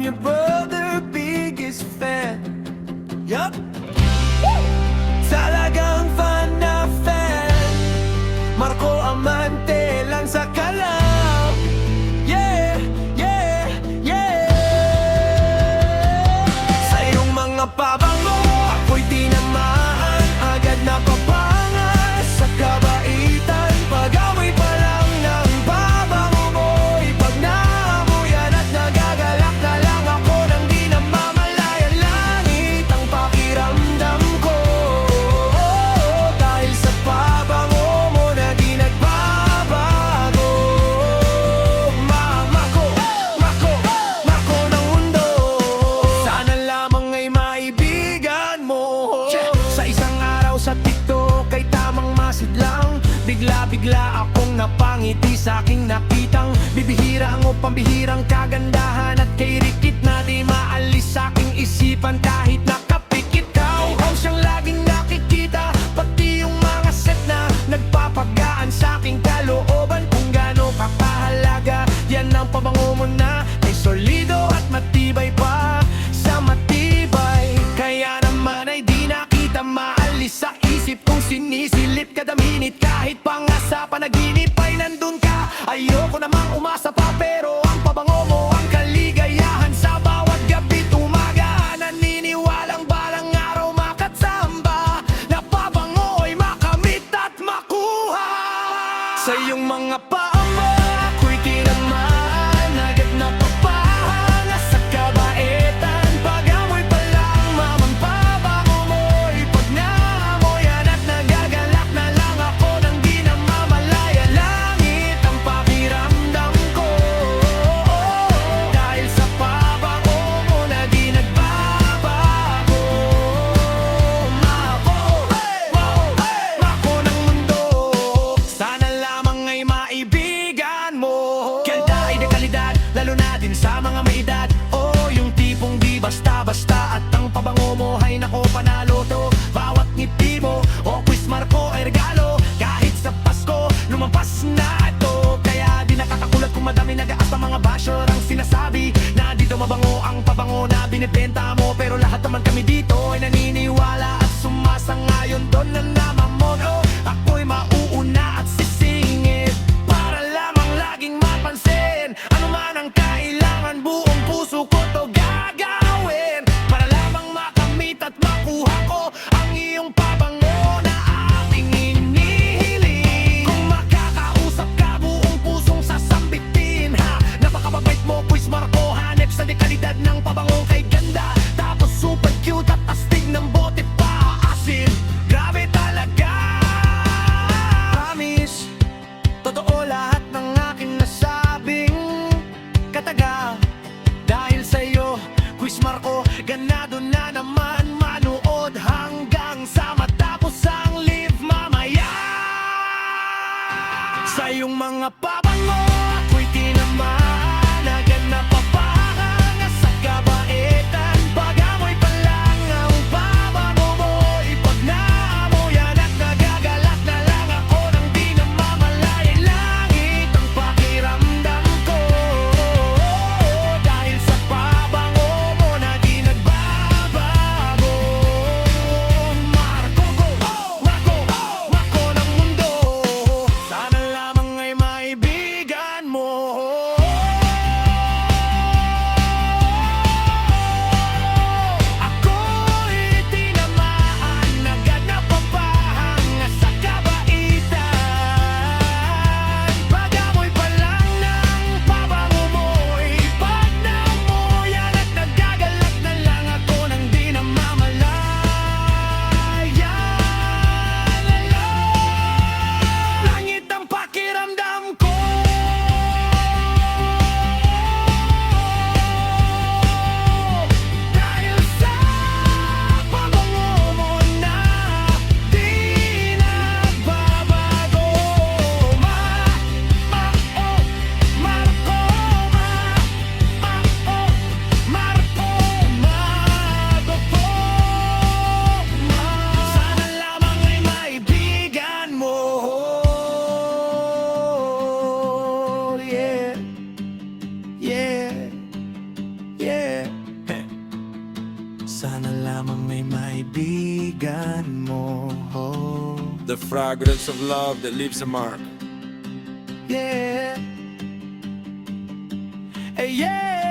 your brother, biggest fan. Yup. Talagang fan na fan. Marco Amante lang sa kalaw. Yeah, yeah, yeah. Sa iyong mga pabango, ako'y tinamaan. Agad na papangas sa kabaitan. Pag-amoy pa lang ng pabango mo'y pag naamoyan at nagagalak na lang ako nang di namamalayan. Langit ang pakiramdam ko, dahil sa pabango mo na di nagbabago. Mako ng mundo, sana lamang ay maibigan mo. Sa isang araw sa TikTok ay tamang masidlang, bigla-bigla akong napangiti sa aking nakitang bibihirang o pambihirang kagandahan. At kay Rikit na di maalis sa aking isipan kahit nakapikit ka. Ikaw siyang laging nakikita, pati yung mga set na nagpapagaan sa aking kalooban. Kung gaano kakahalaga, yan ang pabango mo na ay solido at matibay pa sa matibay. Kaya naman ay di nakita maalis sa isip kong sinisilip kada minute. Kahit pa nga sa panaginip ay nandun ka. Ayoko namang umasa pa, pero ang pabango mo ang kaligayahan sa bawat gabi tumaga. Naniniwalang balang araw makatsamba na pabango ay makamit at makuha. Sa iyong mga paa mo ako'y tinamaan. Agad na papahanga sa kabaitan. Pag-amoy pa lang mamang pabango mo'y pag naamoyan at nagagalak na lang ako nang di namamalaya. Langit ang pakiramdam ko, dahil sa pabango mo na di nagbabago. Mako ng mundo, sana lamang ay maibigan mo. Ganda ay dekalidad, lalo na din sa mga may edad. Oh, yung tipong di basta-basta. At ang pabango mo ay nako panalo to. Bawat ngiti mo, oh Quiz Marco ay regalo. Kahit sa Pasko, lumampas na ito. Kaya di nakakagulat kung madami nag-aasta mga basher ang sinasabi na dito mabango ang pabango na binibenta mo. Pero lahat naman kami dito ay naniniwala at sumasangayon doon na namamono. Ako'y mauuna at sisingit para lamang laging mapansin. Ano man ang kailangan, buong puso ko to gagawin para lamang makamit at makuha ko ang iyong pabango na ating inihiling. Kung makakausap ka, buong pusong sasambitin ha. Napakababait mo, Quiz Marco, hanep sa dekalidad ng pabango kay ganda. Tapos super cute at astig ng bote pa asin. Grabe talaga. Promise, totoo lahat ng aking nasabing kataga. Dahil sa'yo, Quiz Marco, ganado na naman manood hanggang sa matapos ang live mamaya. Sa iyong mga pabango ako'y tinamaan. Agad na papahanga sa kabaitan. Pag-amoy pa lang ang pabango mo'y pag naamoyan at nagagalak na lang ako nang di namamalayan. Langit ang pakiramdam ko, dahil sa pabango mo na di nagbabago. Mako ng mundo, sana lamang ay maibigan Sana lamang may maibigan mo. The fragrance of love that leaves a mark. Yeah. Hey, yeah.